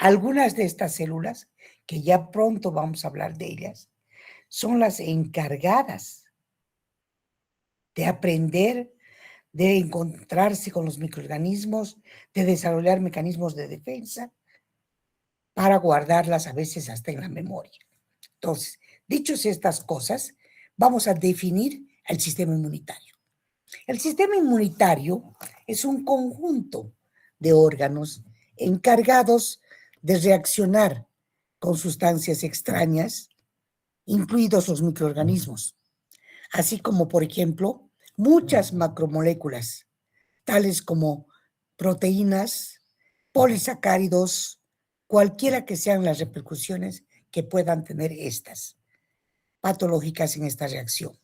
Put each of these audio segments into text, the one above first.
Algunas de estas células, que ya pronto vamos a hablar de ellas, son las encargadas de aprender, de encontrarse con los microorganismos, de desarrollar mecanismos de defensa para guardarlas a veces hasta en la memoria. Entonces, dichos estas cosas, vamos a definir el sistema inmunitario. El sistema inmunitario es un conjunto de órganos encargados de reaccionar con sustancias extrañas, incluidos los microorganismos, así como, por ejemplo, muchas macromoléculas, tales como proteínas, polisacáridos, cualquiera que sean las repercusiones que puedan tener estas patológicas en esta reacción.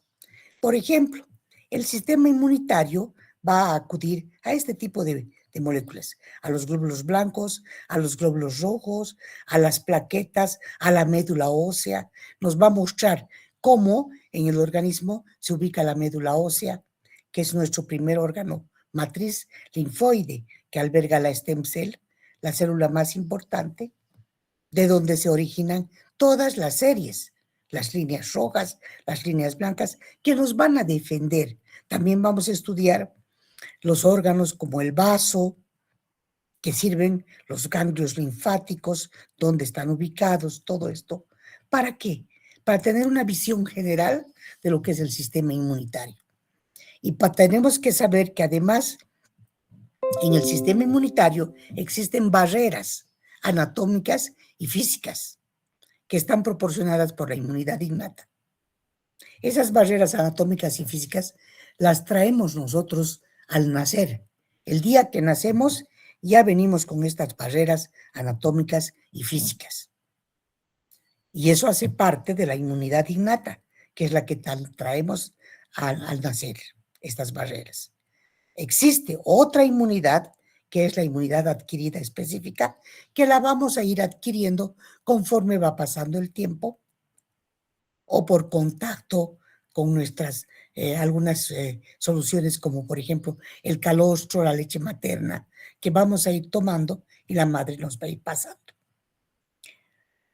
Por ejemplo, el sistema inmunitario va a acudir a este tipo de moléculas, a los glóbulos blancos, a los glóbulos rojos, a las plaquetas, a la médula ósea. Nos va a mostrar cómo en el organismo se ubica la médula ósea, que es nuestro primer órgano matriz linfoide, que alberga la stem cell, la célula más importante, de donde se originan todas las series, las líneas rojas, las líneas blancas, que nos van a defender. También vamos a estudiar los órganos como el vaso, que sirven los ganglios linfáticos, dónde están ubicados, todo esto. ¿Para qué? Para tener una visión general de lo que es el sistema inmunitario. Y tenemos que saber que además en el sistema inmunitario existen barreras anatómicas y físicas que están proporcionadas por la inmunidad innata. Esas barreras anatómicas y físicas las traemos nosotros al nacer. El día que nacemos ya venimos con estas barreras anatómicas y físicas. Y eso hace parte de la inmunidad innata, que es la que traemos al nacer, estas barreras. Existe otra inmunidad, que es la inmunidad adquirida específica, que la vamos a ir adquiriendo conforme va pasando el tiempo o por contacto con nuestras algunas soluciones, como por ejemplo el calostro, la leche materna, que vamos a ir tomando y la madre nos va a ir pasando.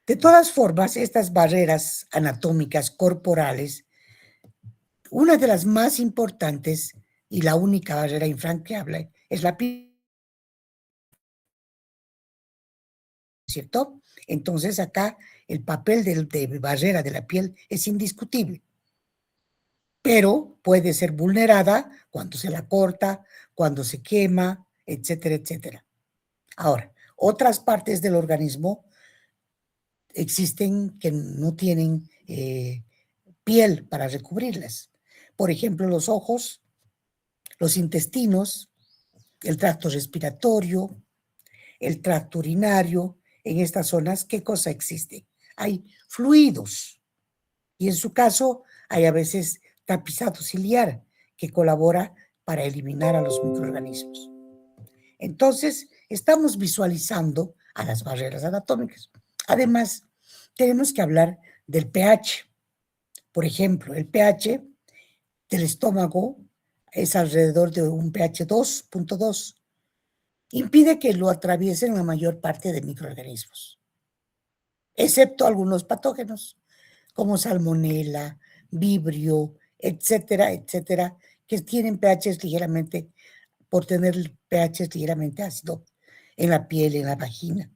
De todas formas, estas barreras anatómicas corporales, una de las más importantes y la única barrera infranqueable es la piel, ¿cierto? Entonces acá el papel de barrera de la piel es indiscutible, pero puede ser vulnerada cuando se la corta, cuando se quema, etcétera, etcétera. Ahora, otras partes del organismo existen que no tienen piel para recubrirlas. Por ejemplo, los ojos, los intestinos, el tracto respiratorio, el tracto urinario. En estas zonas, ¿qué cosa existe? Hay fluidos y en su caso hay a veces tapizado ciliar que colabora para eliminar a los microorganismos. Entonces, estamos visualizando a las barreras anatómicas. Además, tenemos que hablar del pH. Por ejemplo, el pH del estómago es alrededor de un pH 2.2. Impide que lo atraviesen la mayor parte de microorganismos, excepto algunos patógenos, como salmonela, vibrio, etcétera, etcétera, que tienen pHs ligeramente, por tener pHs ligeramente ácido en la piel, en la vagina.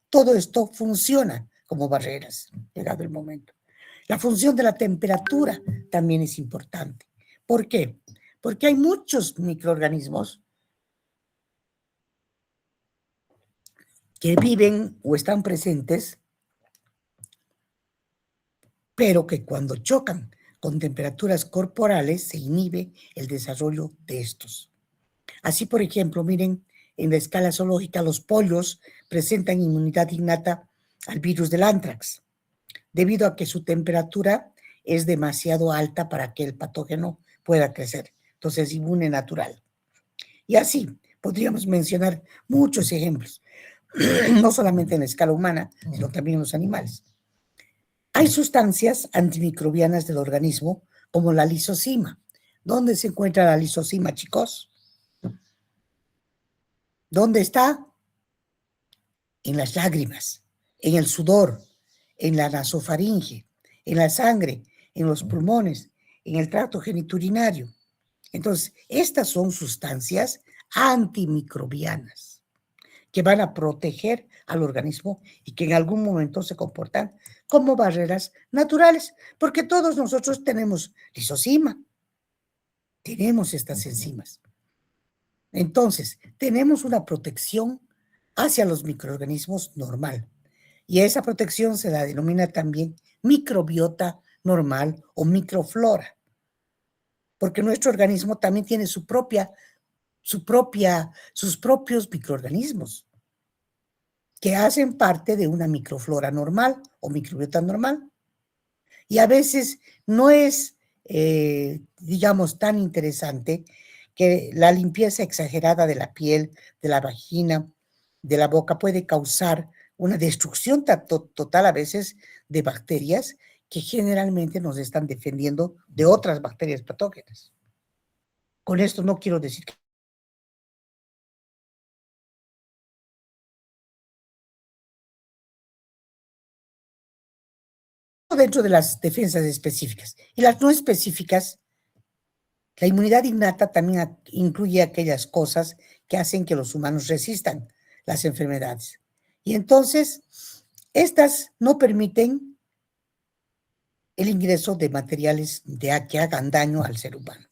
Todo esto funciona como barreras, llegado el momento. La función de la temperatura también es importante. ¿Por qué? Porque hay muchos microorganismos que viven o están presentes, pero que cuando chocan con temperaturas corporales se inhibe el desarrollo de estos. Así, por ejemplo, miren, en la escala zoológica los pollos presentan inmunidad innata al virus del anthrax, debido a que su temperatura es demasiado alta para que el patógeno pueda crecer. Entonces, es inmune natural. Y así podríamos mencionar muchos ejemplos, no solamente en la escala humana, sino también en los animales. Hay sustancias antimicrobianas del organismo, como la lisocima. ¿Dónde se encuentra la lisocima, chicos? ¿Dónde está? en las lágrimas, en el sudor, en la nasofaringe, en la sangre, en los pulmones, en el tracto genitourinario. Entonces, estas son sustancias antimicrobianas que van a proteger al organismo y que en algún momento se comportan como barreras naturales, porque todos nosotros tenemos lisozima, tenemos estas enzimas. Entonces, tenemos una protección hacia los microorganismos normal. Y esa protección se la denomina también microbiota normal o microflora, porque nuestro organismo también tiene sus propios microorganismos que hacen parte de una microflora normal o microbiota normal. Y a veces no es, digamos, tan interesante que la limpieza exagerada de la piel, de la vagina, de la boca puede causar una destrucción total a veces de bacterias que generalmente nos están defendiendo de otras bacterias patógenas. Con esto no quiero decir que dentro de las defensas específicas y las no específicas. La inmunidad innata también incluye aquellas cosas que hacen que los humanos resistan las enfermedades. Y entonces, estas no permiten el ingreso de materiales que hagan daño al ser humano.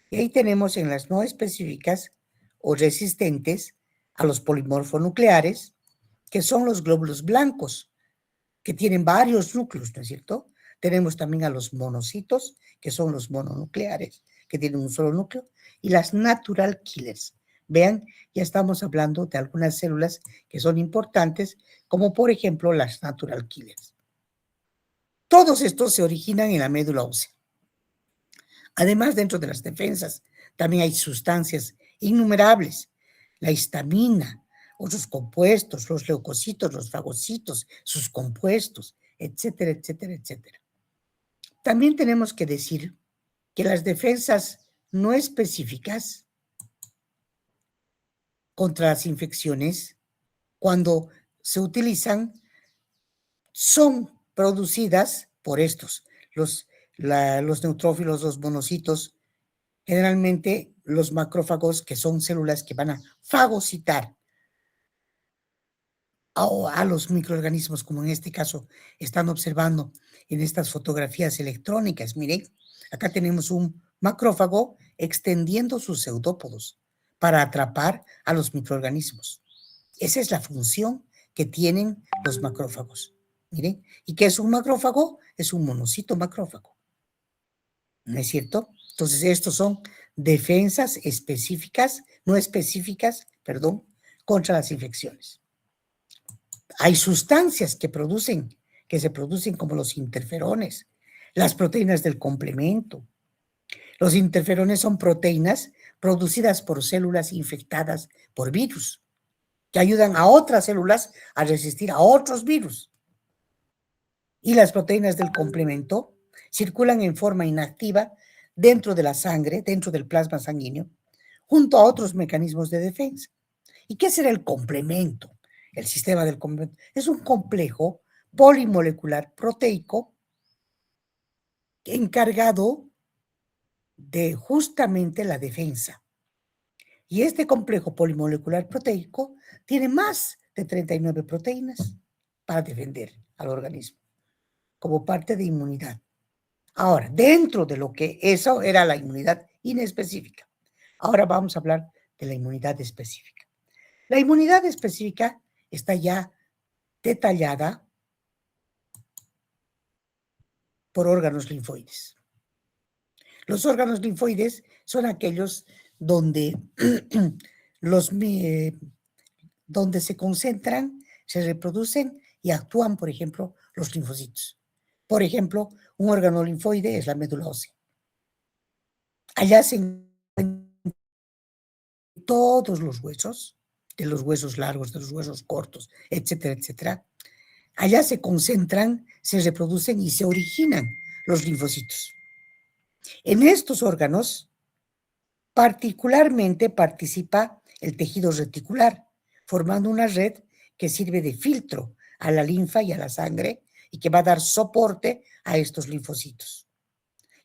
Y ahí tenemos en las no específicas o resistentes a los polimorfonucleares, que son los glóbulos blancos, que tienen varios núcleos, ¿no es cierto? Tenemos también a los monocitos, que son los mononucleares, que tienen un solo núcleo, y las natural killers. Vean, ya estamos hablando de algunas células que son importantes, como por ejemplo las natural killers. Todos estos se originan en la médula ósea. Además, dentro de las defensas, también hay sustancias innumerables, la histamina, otros compuestos, los leucocitos, los fagocitos, sus compuestos, etcétera, etcétera, etcétera. También tenemos que decir que las defensas no específicas contra las infecciones, cuando se utilizan, son producidas por estos, los neutrófilos, los monocitos, generalmente los macrófagos, que son células que van a fagocitar a los microorganismos, como en este caso están observando en estas fotografías electrónicas. Miren, acá tenemos un macrófago extendiendo sus pseudópodos para atrapar a los microorganismos. Esa es la función que tienen los macrófagos. Miren, ¿y qué es un macrófago? Es un monocito macrófago. ¿No es cierto? Entonces, estos son defensas específicas, no específicas, perdón, contra las infecciones. Hay sustancias que se producen como los interferones, las proteínas del complemento. Los interferones son proteínas producidas por células infectadas por virus, que ayudan a otras células a resistir a otros virus. Y las proteínas del complemento circulan en forma inactiva dentro de la sangre, dentro del plasma sanguíneo, junto a otros mecanismos de defensa. ¿Y qué será el complemento? El sistema del complemento es un complejo polimolecular proteico encargado de justamente la defensa. Y este complejo polimolecular proteico tiene más de 39 proteínas para defender al organismo, como parte de inmunidad. Ahora, dentro de lo que eso era la inmunidad inespecífica, ahora vamos a hablar de la inmunidad específica. La inmunidad específica está ya detallada por órganos linfoides. Los órganos linfoides son aquellos donde, donde se concentran, se reproducen y actúan, por ejemplo, los linfocitos. Por ejemplo, un órgano linfoide es la médula ósea. Allá se encuentran todos los huesos, de los huesos largos, de los huesos cortos, etcétera, etcétera. Allá se concentran, se reproducen y se originan los linfocitos. En estos órganos, particularmente participa el tejido reticular, formando una red que sirve de filtro a la linfa y a la sangre y que va a dar soporte a estos linfocitos.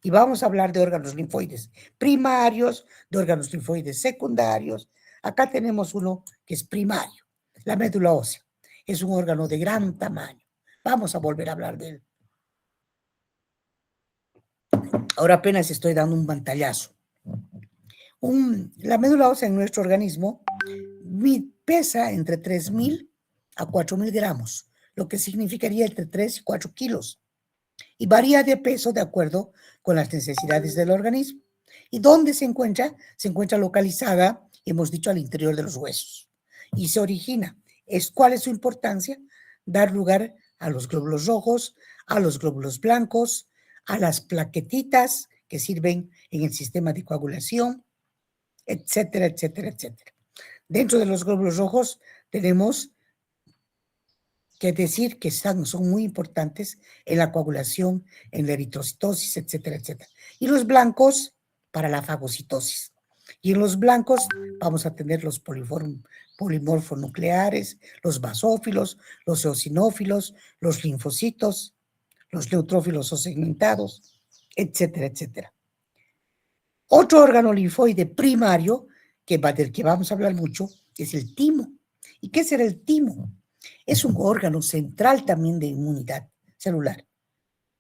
Y vamos a hablar de órganos linfoides primarios, de órganos linfoides secundarios. Acá tenemos uno que es primario, la médula ósea. Es un órgano de gran tamaño. Vamos a volver a hablar de él. Ahora apenas estoy dando un pantallazo. La médula ósea en nuestro organismo pesa entre 3.000 a 4.000 gramos, lo que significaría entre 3 y 4 kilos. Y varía de peso de acuerdo con las necesidades del organismo. ¿Y dónde se encuentra? Se encuentra localizada, hemos dicho, al interior de los huesos. Y se origina. ¿Cuál es su importancia? Dar lugar a los glóbulos rojos, a los glóbulos blancos, a las plaquetitas que sirven en el sistema de coagulación, etcétera, etcétera, etcétera. Dentro de los glóbulos rojos tenemos que decir que son muy importantes en la coagulación, en la eritrocitosis, etcétera, etcétera. Y los blancos para la fagocitosis. Y en los blancos vamos a tener los polimorfonucleares, los basófilos, los eosinófilos, los linfocitos, los neutrófilos o segmentados, etcétera, etcétera. Otro órgano linfoide primario del que vamos a hablar mucho es el timo. ¿Y qué será el timo? Es un órgano central también de inmunidad celular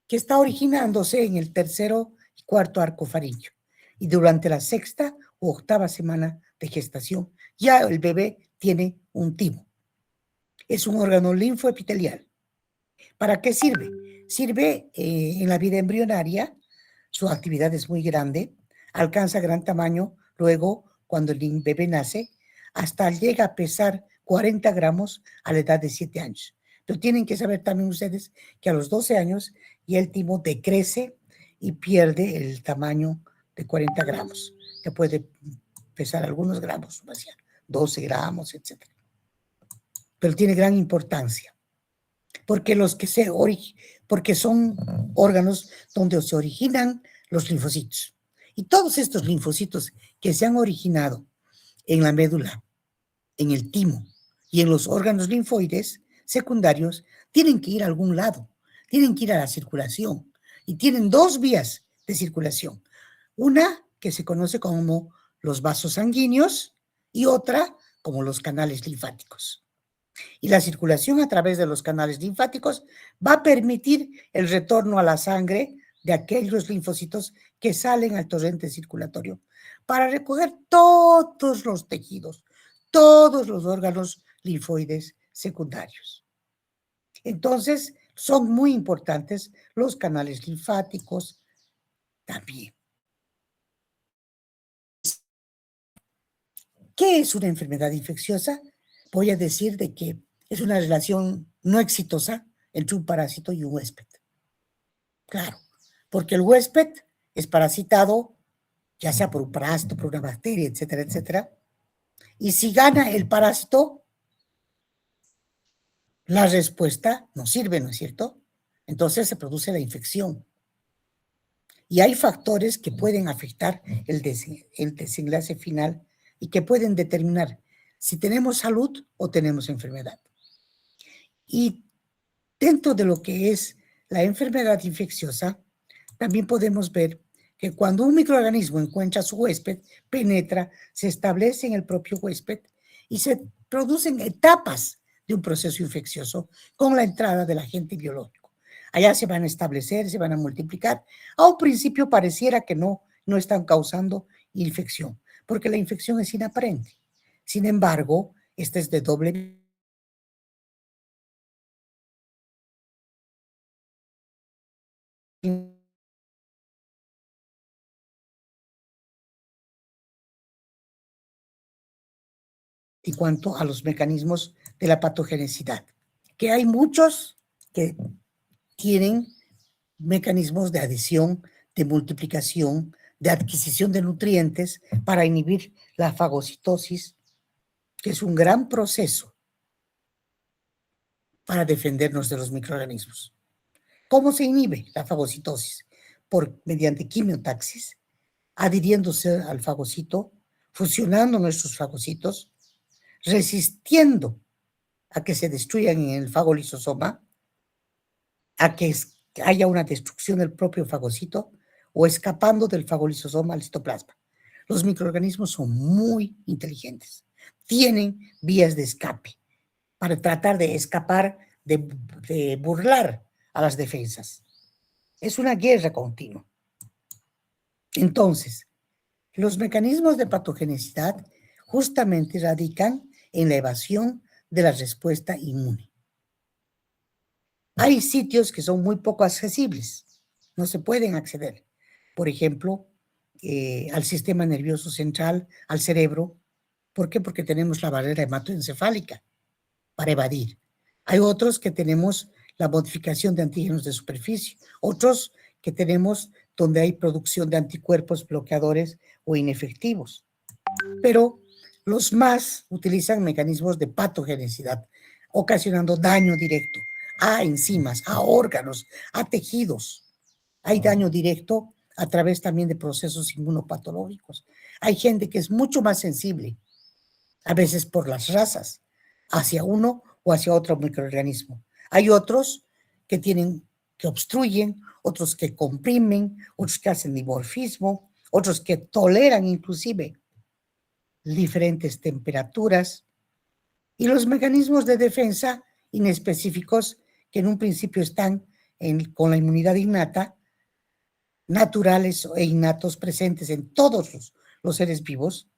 que está originándose en el tercero y cuarto arco faríngeo. Y durante la sexta u octava semana de gestación ya el bebé tiene un timo. Es un órgano linfoepitelial. ¿Para qué sirve? Sirve en la vida embrionaria, su actividad es muy grande, alcanza gran tamaño, luego cuando el bebé nace, hasta llega a pesar 40 gramos a la edad de 7 años. Pero tienen que saber también ustedes que a los 12 años ya el timo decrece y pierde el tamaño de 40 gramos, que puede pesar algunos gramos, 12 gramos, etc. Pero tiene gran importancia, porque porque son órganos donde se originan los linfocitos. Y todos estos linfocitos que se han originado en la médula, en el timo y en los órganos linfoides secundarios, tienen que ir a algún lado, tienen que ir a la circulación. Y tienen dos vías de circulación. Una que se conoce como los vasos sanguíneos y otra como los canales linfáticos. Y la circulación a través de los canales linfáticos va a permitir el retorno a la sangre de aquellos linfocitos que salen al torrente circulatorio para recoger todos los tejidos, todos los órganos linfoides secundarios. Entonces, son muy importantes los canales linfáticos también. ¿Qué es una enfermedad infecciosa? Voy a decir de que es una relación no exitosa entre un parásito y un huésped. Claro, porque el huésped es parasitado, ya sea por un parásito, por una bacteria, etcétera, etcétera. Y si gana el parásito, la respuesta no sirve, ¿no es cierto? Entonces se produce la infección. Y hay factores que pueden afectar el desenlace final y que pueden determinar si tenemos salud o tenemos enfermedad. Y dentro de lo que es la enfermedad infecciosa, también podemos ver que cuando un microorganismo encuentra a su huésped, penetra, se establece en el propio huésped y se producen etapas de un proceso infeccioso con la entrada del agente biológico. Allá se van a establecer, se van a multiplicar. A un principio pareciera que no están causando infección, porque la infección es inaparente. Sin embargo, esta es de doble. En cuanto a los mecanismos de la patogenicidad, que hay muchos que tienen mecanismos de adición, de multiplicación, de adquisición de nutrientes para inhibir la fagocitosis, que es un gran proceso para defendernos de los microorganismos. ¿Cómo se inhibe la fagocitosis? Mediante quimiotaxis, adhiriéndose al fagocito, fusionando nuestros fagocitos, resistiendo a que se destruyan en el fagolisosoma, a que haya una destrucción del propio fagocito o escapando del fagolisosoma al citoplasma. Los microorganismos son muy inteligentes, tienen vías de escape para tratar de escapar, de burlar a las defensas. Es una guerra continua. Entonces, los mecanismos de patogenicidad justamente radican en la evasión de la respuesta inmune. Hay sitios que son muy poco accesibles, no se pueden acceder. Por ejemplo, al sistema nervioso central, al cerebro. ¿Por qué? Porque tenemos la barrera hematoencefálica para evadir. Hay otros que tenemos la modificación de antígenos de superficie, otros que tenemos donde hay producción de anticuerpos bloqueadores o inefectivos. Pero los más utilizan mecanismos de patogenicidad, ocasionando daño directo a enzimas, a órganos, a tejidos. Hay daño directo a través también de procesos inmunopatológicos. Hay gente que es mucho más sensible, a veces por las razas, hacia uno o hacia otro microorganismo. Hay otros que obstruyen, otros que comprimen, otros que hacen dimorfismo, otros que toleran inclusive diferentes temperaturas y los mecanismos de defensa inespecíficos que en un principio están con la inmunidad innata, naturales e innatos presentes en todos los seres vivos,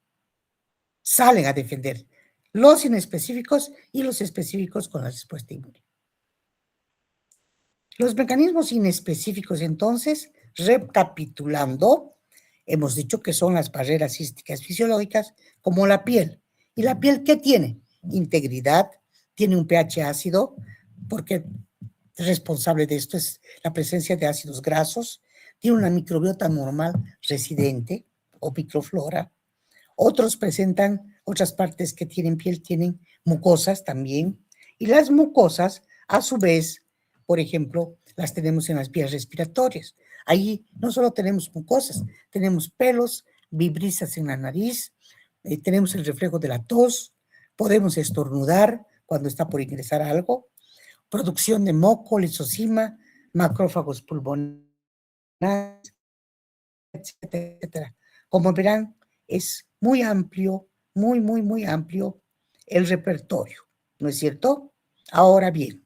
salen a defender los inespecíficos y los específicos con la respuesta inmune. Los mecanismos inespecíficos, entonces, recapitulando, hemos dicho que son las barreras císticas fisiológicas como la piel. ¿Y la piel qué tiene? Integridad, tiene un pH ácido, porque responsable de esto es la presencia de ácidos grasos, tiene una microbiota normal residente o microflora. Otros presentan, otras partes que tienen piel tienen mucosas también, y las mucosas, a su vez, por ejemplo, las tenemos en las vías respiratorias. Ahí no solo tenemos mucosas, tenemos pelos, vibrisas en la nariz, tenemos el reflejo de la tos, podemos estornudar cuando está por ingresar algo, producción de moco, lisosima, macrófagos pulmonares, etcétera, etcétera. Como verán, es muy amplio, muy amplio el repertorio, ¿no es cierto? Ahora bien,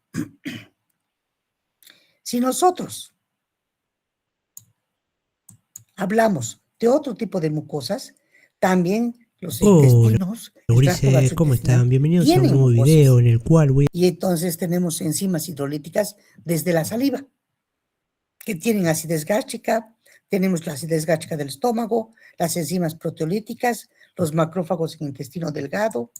si nosotros hablamos de otro tipo de mucosas, también los Hola, intestinos, el tracto Ulises, ¿cómo gastrointestinal, están? Bienvenidos a un tienen nuevo mucosas. video en el cual voy Y entonces tenemos enzimas hidrolíticas desde la saliva, que tienen acidez gástrica, tenemos la acidez gástrica del estómago, las enzimas proteolíticas, los macrófagos en intestino delgado,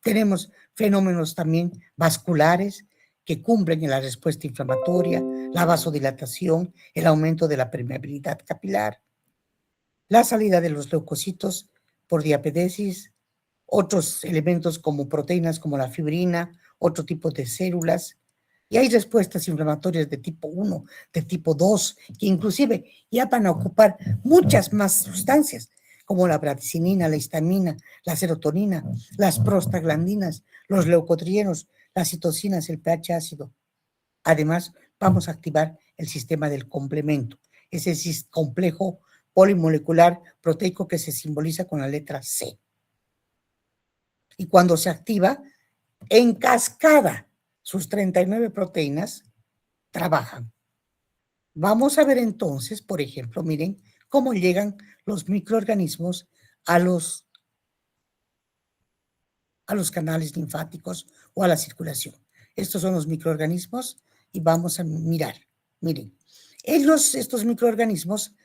tenemos fenómenos también vasculares que cumplen en la respuesta inflamatoria, la vasodilatación, el aumento de la permeabilidad capilar, la salida de los leucocitos por diapedesis, otros elementos como proteínas como la fibrina, otro tipo de células, y hay respuestas inflamatorias de tipo 1, de tipo 2, que inclusive ya van a ocupar muchas más sustancias, como la bradicinina, la histamina, la serotonina, las prostaglandinas, los leucotrienos, las citocinas, el pH ácido. Además, vamos a activar el sistema del complemento, ese complejo polimolecular proteico que se simboliza con la letra C. Y cuando se activa, en cascada, sus 39 proteínas trabajan. Vamos a ver entonces, por ejemplo, miren cómo llegan los microorganismos a los canales linfáticos o a la circulación. Estos son los microorganismos y vamos a mirar. Miren, estos microorganismos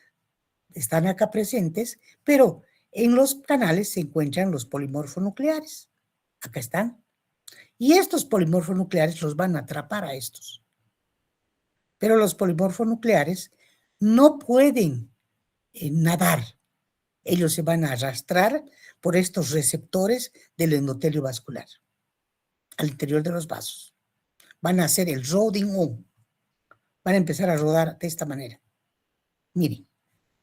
están acá presentes, pero en los canales se encuentran los polimorfonucleares. Acá están. Y estos polimorfonucleares los van a atrapar a estos. Pero los polimorfonucleares no pueden nadar. Ellos se van a arrastrar por estos receptores del endotelio vascular al interior de los vasos. Van a hacer el roding on. Van a empezar a rodar de esta manera. Miren,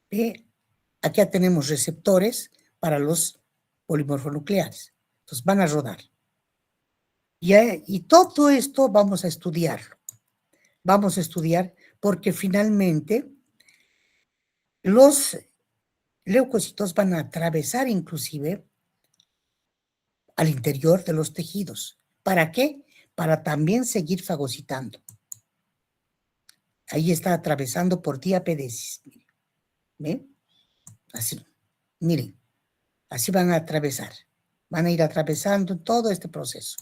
aquí ya tenemos receptores para los polimorfonucleares. Entonces van a rodar. Y todo esto vamos a estudiarlo. Vamos a estudiar porque finalmente los leucocitos van a atravesar inclusive al interior de los tejidos. ¿Para qué? Para también seguir fagocitando. Ahí está atravesando por diapedesis. ¿Ven? Así. Miren, así van a atravesar. Van a ir atravesando todo este proceso.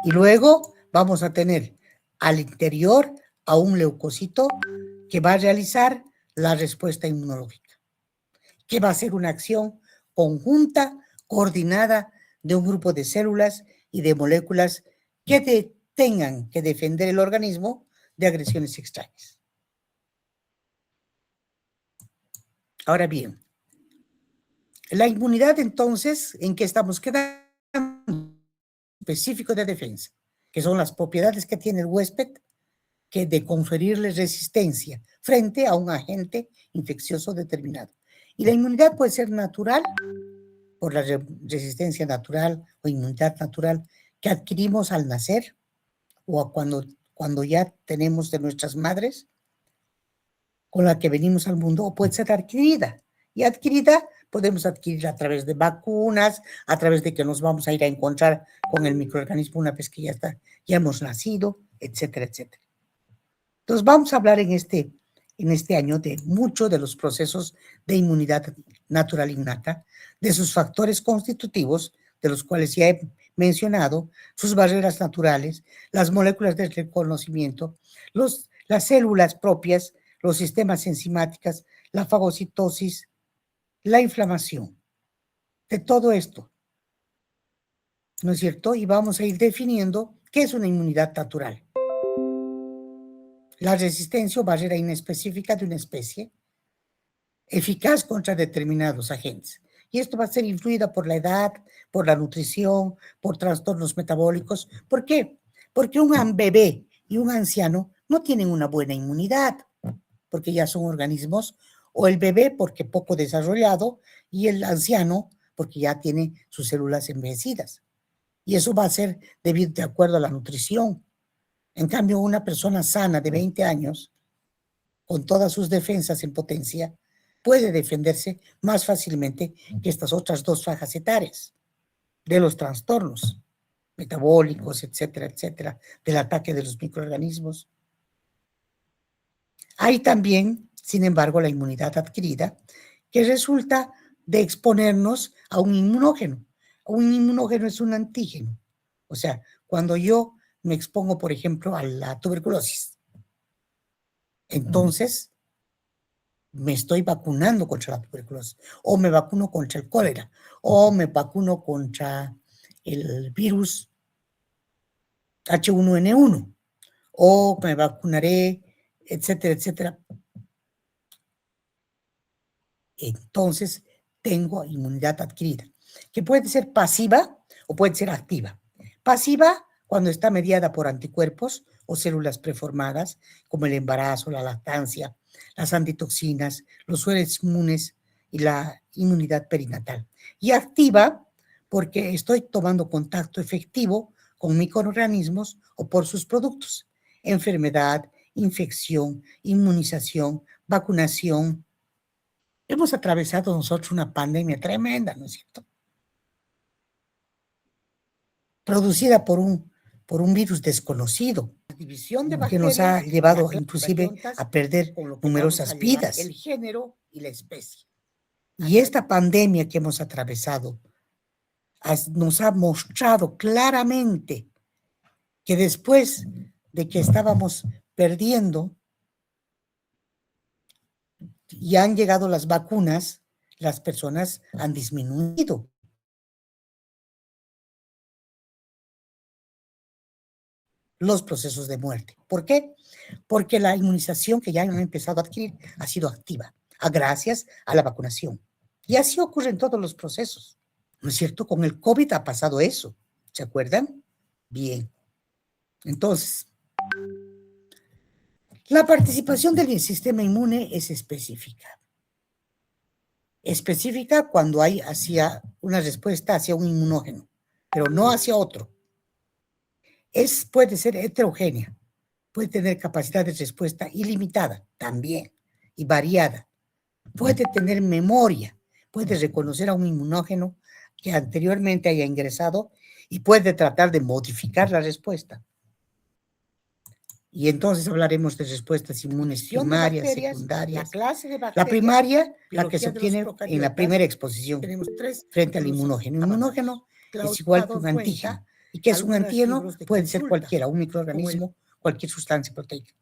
Y luego vamos a tener al interior a un leucocito que va a realizar la respuesta inmunológica, que va a ser una acción conjunta, coordinada de un grupo de células y de moléculas que tengan que defender el organismo de agresiones extrañas. Ahora bien, la inmunidad entonces, ¿en qué estamos quedando? Específico de defensa, que son las propiedades que tiene el huésped que de conferirle resistencia frente a un agente infeccioso determinado. Y la inmunidad puede ser natural, por la resistencia natural o inmunidad natural que adquirimos al nacer o cuando ya tenemos de nuestras madres con la que venimos al mundo, o puede ser adquirida. Y adquirida podemos adquirir a través de vacunas, a través de que nos vamos a ir a encontrar con el microorganismo una vez que ya hemos nacido, etcétera, etcétera. Entonces vamos a hablar en este año de muchos de los procesos de inmunidad natural innata, de sus factores constitutivos, de los cuales ya he mencionado, sus barreras naturales, las moléculas de reconocimiento, las células propias, los sistemas enzimáticos, la fagocitosis, la inflamación, de todo esto, ¿no es cierto? Y vamos a ir definiendo qué es una inmunidad natural. La resistencia o barrera inespecífica de una especie, eficaz contra determinados agentes. Y esto va a ser influida por la edad, por la nutrición, por trastornos metabólicos. ¿Por qué? Porque un bebé y un anciano no tienen una buena inmunidad, porque ya son organismos, o el bebé porque poco desarrollado y el anciano porque ya tiene sus células envejecidas. Y eso va a ser de acuerdo a la nutrición. En cambio, una persona sana de 20 años, con todas sus defensas en potencia, puede defenderse más fácilmente que estas otras dos fajas etarias de los trastornos metabólicos, etcétera, etcétera, del ataque de los microorganismos. Hay también, sin embargo, la inmunidad adquirida, que resulta de exponernos a un inmunógeno. Un inmunógeno es un antígeno. O sea, cuando yo me expongo, por ejemplo, a la tuberculosis, entonces me estoy vacunando contra la tuberculosis, o me vacuno contra el cólera, o me vacuno contra el virus H1N1, o me vacunaré, etcétera, etcétera. Entonces, tengo inmunidad adquirida, que puede ser pasiva o puede ser activa. Pasiva cuando está mediada por anticuerpos o células preformadas, como el embarazo, la lactancia, las antitoxinas, los sueros inmunes y la inmunidad perinatal. Y activa porque estoy tomando contacto efectivo con microorganismos o por sus productos. Enfermedad, infección, inmunización, vacunación. Hemos atravesado nosotros una pandemia tremenda, ¿no es cierto? Producida por un virus desconocido, que nos ha llevado inclusive a perder numerosas vidas. El género y la especie. Y esta pandemia que hemos atravesado nos ha mostrado claramente que después de que estábamos perdiendo y han llegado las vacunas, las personas han disminuido. Los procesos de muerte. ¿Por qué? Porque la inmunización que ya han empezado a adquirir ha sido activa, gracias a la vacunación. Y así ocurre en todos los procesos. ¿No es cierto? Con el COVID ha pasado eso. ¿Se acuerdan? Bien. Entonces, la participación del sistema inmune es específica. Específica cuando hay hacia una respuesta hacia un inmunógeno, pero no hacia otro. puede ser heterogénea, puede tener capacidad de respuesta ilimitada también y variada. Puede tener memoria, puede reconocer a un inmunógeno que anteriormente haya ingresado y puede tratar de modificar la respuesta. Y entonces hablaremos de respuestas inmunes primarias, secundarias. La primaria, la que se obtiene en la primera exposición frente al inmunógeno. Inmunógeno es igual que un antígeno. ¿Y qué es un antígeno? Puede ser cualquiera, un microorganismo, cualquier sustancia proteica.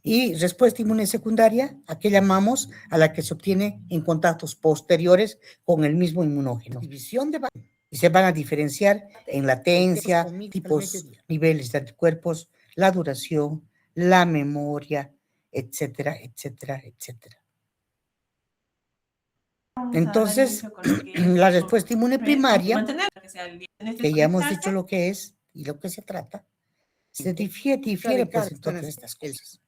Y respuesta inmune secundaria, ¿a qué llamamos? A la que se obtiene en contactos posteriores con el mismo inmunógeno. Y se van a diferenciar en latencia, tipos, niveles de anticuerpos, la duración, la memoria, etcétera, etcétera, etcétera. Entonces, la respuesta inmune primaria, que ya hemos dicho lo que es y lo que se trata, se difiere pues en todas estas cosas.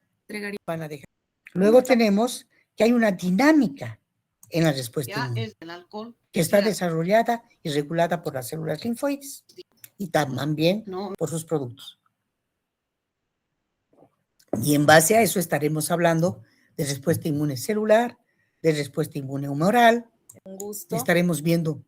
Luego tenemos que hay una dinámica en la respuesta inmune, que está desarrollada y regulada por las células linfoides y también por sus productos. Y en base a eso estaremos hablando de respuesta inmune celular, de respuesta inmune humoral. Estaremos viendo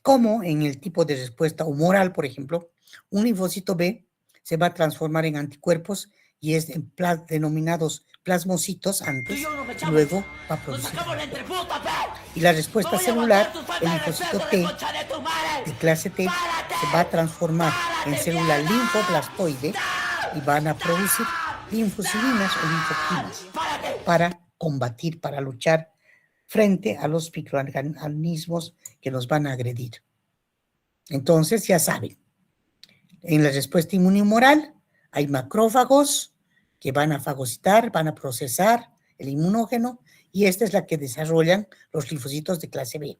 cómo en el tipo de respuesta humoral, por ejemplo, un linfocito B se va a transformar en anticuerpos y es en denominados plasmocitos antes, y luego va a producir. Y la respuesta celular, el linfocito T de clase T se va a transformar en célula linfoblastoide y van a producir linfocilinas o linfoquinas para combatir, para luchar frente a los microorganismos que nos van a agredir. Entonces, ya saben, en la respuesta inmunhumoral hay macrófagos que van a fagocitar, van a procesar el inmunógeno y esta es la que desarrollan los linfocitos de clase B.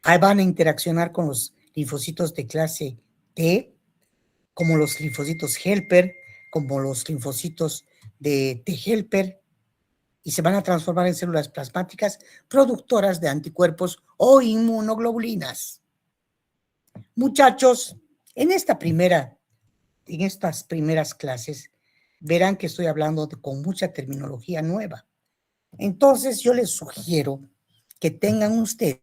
Ahí van a interaccionar con los linfocitos de clase T, como los linfocitos helper, como los linfocitos de T helper, y se van a transformar en células plasmáticas productoras de anticuerpos o inmunoglobulinas. Muchachos, en estas primeras clases verán que estoy hablando con mucha terminología nueva. Entonces yo les sugiero que tengan ustedes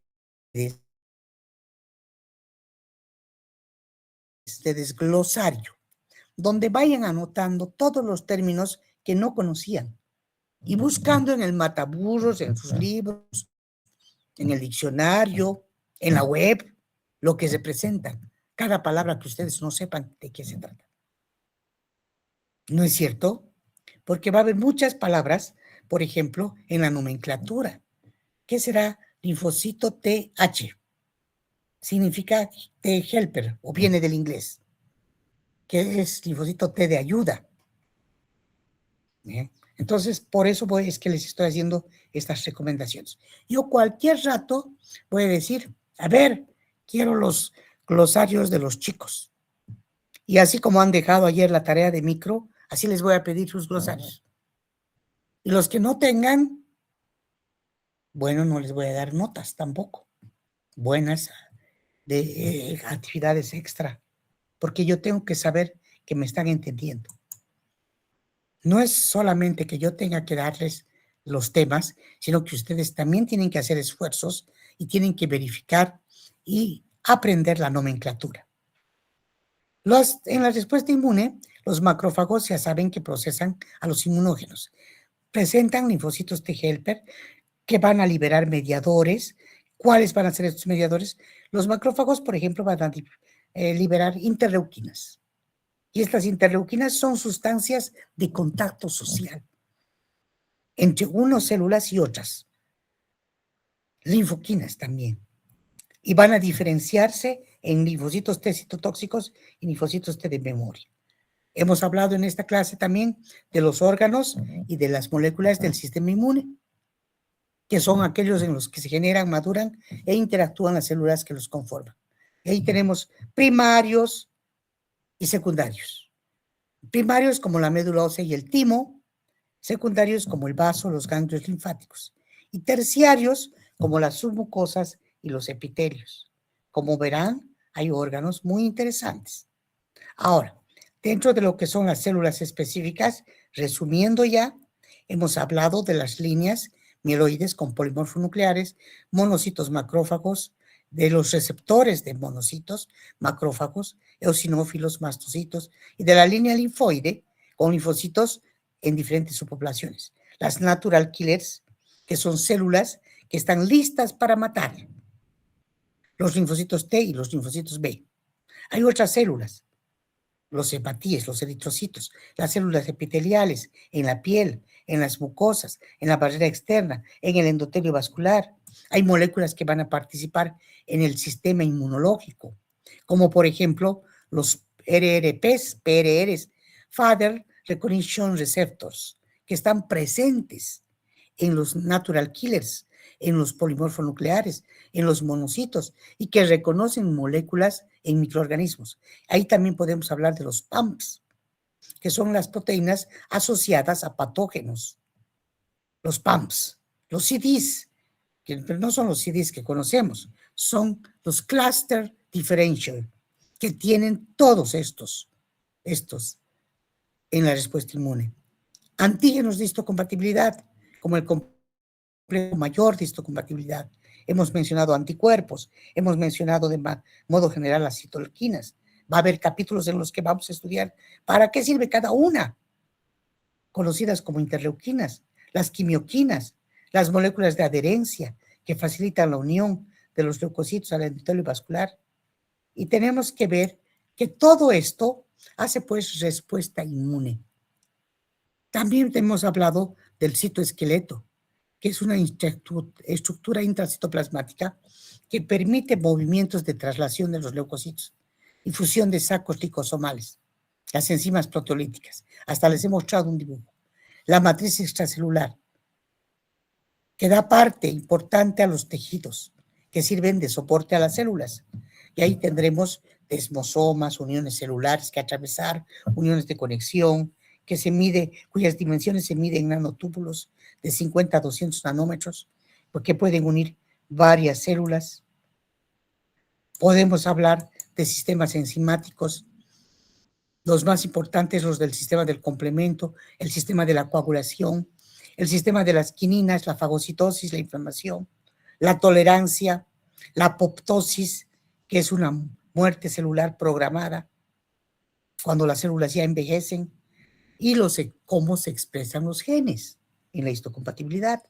glosario, donde vayan anotando todos los términos que no conocían y buscando en el mataburros, en sus libros, en el diccionario, en la web, lo que representan, cada palabra que ustedes no sepan de qué se trata. ¿No es cierto? Porque va a haber muchas palabras, por ejemplo, en la nomenclatura. ¿Qué será linfocito TH? Significa T helper o viene del inglés. ¿Qué es linfocito T de ayuda? ¿Bien? Entonces, por eso es que les estoy haciendo estas recomendaciones. Yo cualquier rato voy a decir, a ver, quiero los glosarios de los chicos. Y así como han dejado ayer la tarea de micro, así les voy a pedir sus glosarios. Y los que no tengan, bueno, no les voy a dar notas tampoco. Buenas de actividades extra, porque yo tengo que saber que me están entendiendo. No es solamente que yo tenga que darles los temas, sino que ustedes también tienen que hacer esfuerzos y tienen que verificar y aprender la nomenclatura. En la respuesta inmune, los macrófagos ya saben que procesan a los inmunógenos. Presentan linfocitos T helper que van a liberar mediadores. ¿Cuáles van a ser estos mediadores? Los macrófagos, por ejemplo, van a liberar interleuquinas. Y estas interleuquinas son sustancias de contacto social entre unas células y otras. Linfoquinas también. Y van a diferenciarse en linfocitos T citotóxicos y linfocitos T de memoria. Hemos hablado en esta clase también de los órganos y de las moléculas del sistema inmune, que son aquellos en los que se generan, maduran e interactúan las células que los conforman. Y ahí tenemos primarios y secundarios. Primarios como la médula ósea y el timo, secundarios como el vaso, los ganglios linfáticos, y terciarios como las submucosas y los epitelios. Como verán, hay órganos muy interesantes. Ahora, dentro de lo que son las células específicas, resumiendo ya, hemos hablado de las líneas mieloides con polimorfonucleares, monocitos macrófagos, de los receptores de monocitos macrófagos, eosinófilos, mastocitos, y de la línea linfoide con linfocitos en diferentes subpoblaciones. Las natural killers, que son células que están listas para matar, los linfocitos T y los linfocitos B. Hay otras células, los hepatíes, los eritrocitos, las células epiteliales en la piel, en las mucosas, en la barrera externa, en el endotelio vascular. Hay moléculas que van a participar en el sistema inmunológico, como por ejemplo los RRPs, PRRs, Father Recognition Receptors, que están presentes en los natural killers, en los polimorfonucleares, en los monocitos, y que reconocen moléculas en microorganismos. Ahí también podemos hablar de los PAMPs, que son las proteínas asociadas a patógenos. Los PAMPs, los CDs, que no son los CDs que conocemos, son los cluster differential, que tienen todos estos en la respuesta inmune. Antígenos de histocompatibilidad, como el complejo mayor de histocompatibilidad. Hemos mencionado anticuerpos, hemos mencionado de modo general las citolquinas. Va a haber capítulos en los que vamos a estudiar para qué sirve cada una, conocidas como interleuquinas, las quimioquinas, las moléculas de adherencia que facilitan la unión de los leucocitos al endotelio vascular. Y tenemos que ver que todo esto hace pues respuesta inmune. También hemos hablado del citoesqueleto, que es una estructura intracitoplasmática que permite movimientos de traslación de los leucocitos y fusión de sacos licosomales, las enzimas proteolíticas. Hasta les he mostrado un dibujo. La matriz extracelular, que da parte importante a los tejidos, que sirven de soporte a las células. Y ahí tendremos desmosomas, uniones celulares que atravesar, uniones de conexión, que se mide, cuyas dimensiones se miden en nanotúbulos de 50 a 200 nanómetros, porque pueden unir varias células. Podemos hablar de sistemas enzimáticos, los más importantes, los del sistema del complemento, el sistema de la coagulación, el sistema de las quininas, la fagocitosis, la inflamación, la tolerancia, la apoptosis, que es una muerte celular programada, cuando las células ya envejecen, y cómo se expresan los genes en la histocompatibilidad.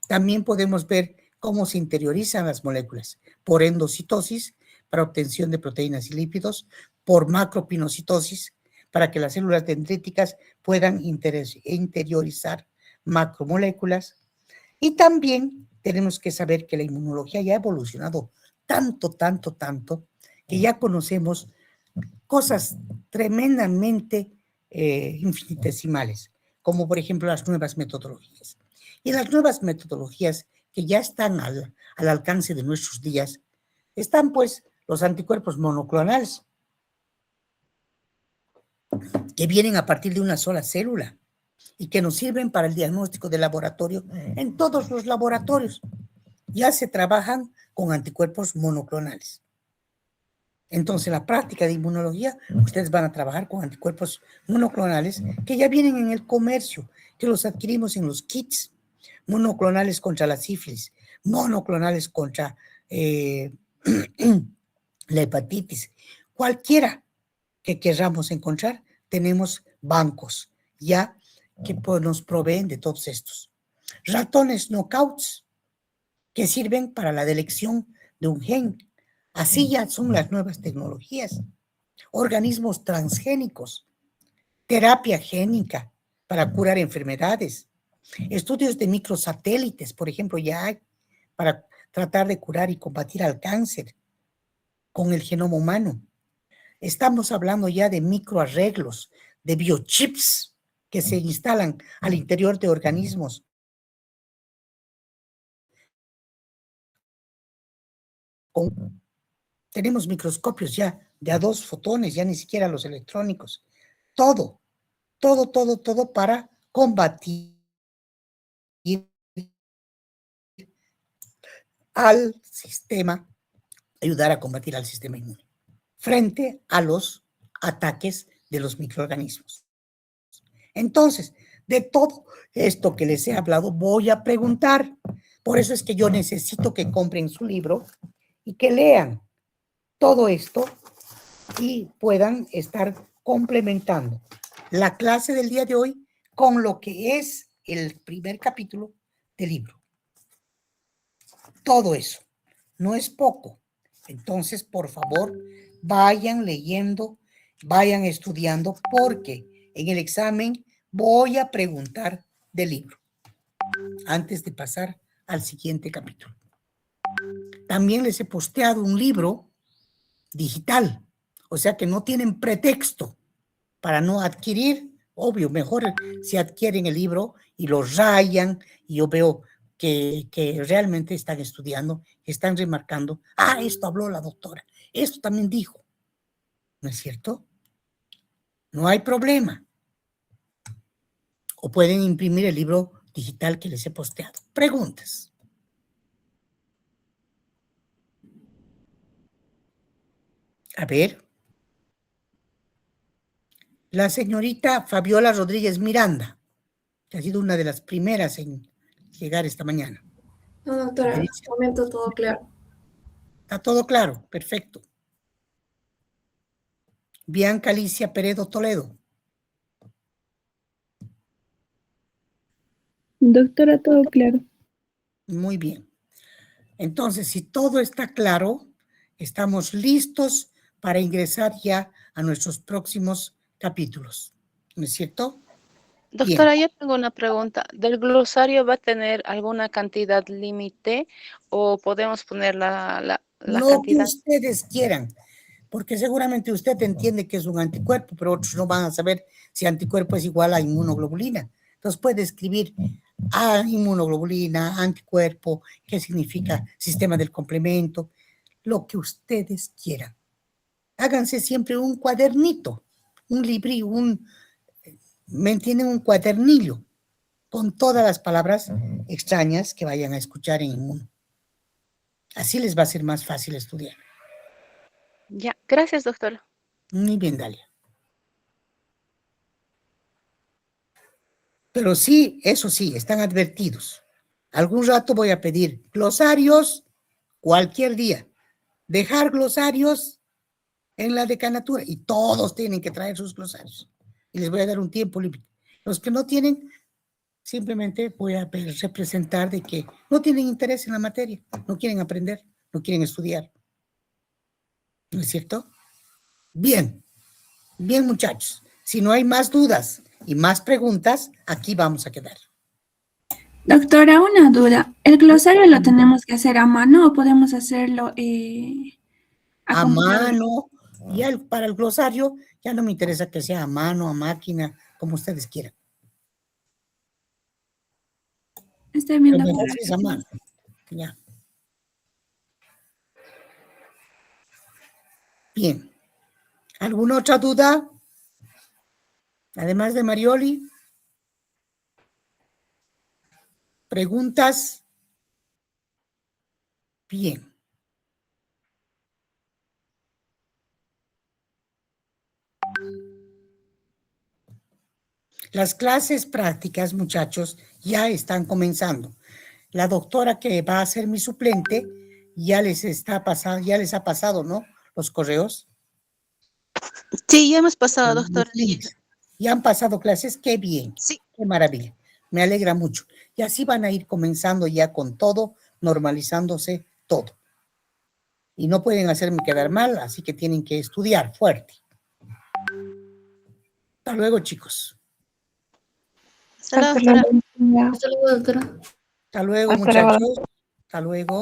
También podemos ver cómo se interiorizan las moléculas por endocitosis para obtención de proteínas y lípidos, por macropinocitosis para que las células dendríticas puedan interiorizar macromoléculas. Y también tenemos que saber que la inmunología ya ha evolucionado tanto, que ya conocemos cosas tremendamente infinitesimales, como por ejemplo las nuevas metodologías. Y las nuevas metodologías que ya están al alcance de nuestros días, están pues los anticuerpos monoclonales, que vienen a partir de una sola célula y que nos sirven para el diagnóstico de laboratorio en todos los laboratorios. Ya se trabajan con anticuerpos monoclonales. Entonces, en la práctica de inmunología, ustedes van a trabajar con anticuerpos monoclonales que ya vienen en el comercio, que los adquirimos en los kits, monoclonales contra la sífilis, monoclonales contra la hepatitis. Cualquiera que queramos encontrar, tenemos bancos ya que nos proveen de todos estos. Ratones knockouts que sirven para la delección de un gen. Así ya son las nuevas tecnologías. Organismos transgénicos, terapia génica para curar enfermedades, estudios de microsatélites, por ejemplo, ya hay para tratar de curar y combatir al cáncer con el genoma humano. Estamos hablando ya de microarreglos, de biochips que se instalan al interior de organismos. Tenemos microscopios ya de a 2 fotones, ya ni siquiera los electrónicos. Todo para combatir al sistema, ayudar a combatir al sistema inmune frente a los ataques de los microorganismos. Entonces, de todo esto que les he hablado, voy a preguntar. Por eso es que yo necesito que compren su libro y que lean todo esto y puedan estar complementando la clase del día de hoy con lo que es el primer capítulo del libro. Todo eso no es poco. Entonces, por favor, vayan leyendo, vayan estudiando, porque en el examen voy a preguntar del libro antes de pasar al siguiente capítulo. También les he posteado un libro digital, o sea que no tienen pretexto para no adquirir. Obvio, mejor si adquieren el libro y lo rayan, y yo veo que realmente están estudiando, están remarcando, esto habló la doctora, esto también dijo, ¿no es cierto? No hay problema. O pueden imprimir el libro digital que les he posteado. Preguntas. A ver. La señorita Fabiola Rodríguez Miranda, que ha sido una de las primeras en llegar esta mañana. No, doctora, en este momento todo claro. Está todo claro, perfecto. Bianca Alicia Peredo Toledo. Doctora, todo claro. Muy bien. Entonces, si todo está claro, estamos listos para ingresar ya a nuestros próximos capítulos. ¿No es cierto? Doctora, yo tengo una pregunta. ¿Del glosario va a tener alguna cantidad límite o podemos poner la Lo cantidad? que ustedes quieran, porque seguramente usted entiende que es un anticuerpo, pero otros no van a saber si anticuerpo es igual a inmunoglobulina. Entonces puede escribir inmunoglobulina, anticuerpo, qué significa sistema del complemento, lo que ustedes quieran. Háganse siempre un cuadernito, un librillo, ¿me entienden? Un cuadernillo con todas las palabras extrañas que vayan a escuchar en inmuno. Así les va a ser más fácil estudiar. Ya, gracias, doctora. Muy bien, Dalia. Pero sí, eso sí, están advertidos. Algún rato voy a pedir glosarios cualquier día. Dejar glosarios en la decanatura y todos tienen que traer sus glosarios. Y les voy a dar un tiempo límite. Los que no tienen, simplemente voy a representar de que no tienen interés en la materia, no quieren aprender, no quieren estudiar. ¿No es cierto? Bien, bien, muchachos. Si no hay más dudas y más preguntas, aquí vamos a quedar. Doctora, una duda. ¿El glosario lo tenemos que hacer a mano o podemos hacerlo a computadora? mano? Ya para el glosario, ya no me interesa que sea a mano, a máquina, como ustedes quieran. Estoy bien, Pero doctora. mejor si es a mano. Ya. Bien. ¿Alguna otra duda? Además de Marioli. ¿Preguntas? Bien. Las clases prácticas, muchachos, ya están comenzando. La doctora que va a ser mi suplente ya les está pasando, ya les ha pasado, ¿no? Los correos. Sí, ya hemos pasado, doctora. Ya han pasado clases, qué bien. Sí. Qué maravilla. Me alegra mucho. Y así van a ir comenzando ya con todo, normalizándose todo. Y no pueden hacerme quedar mal, así que tienen que estudiar fuerte. Hasta luego, chicos. Hasta luego, doctora. Hasta luego, doctora. Hasta luego, Hasta luego. muchachos. Hasta luego.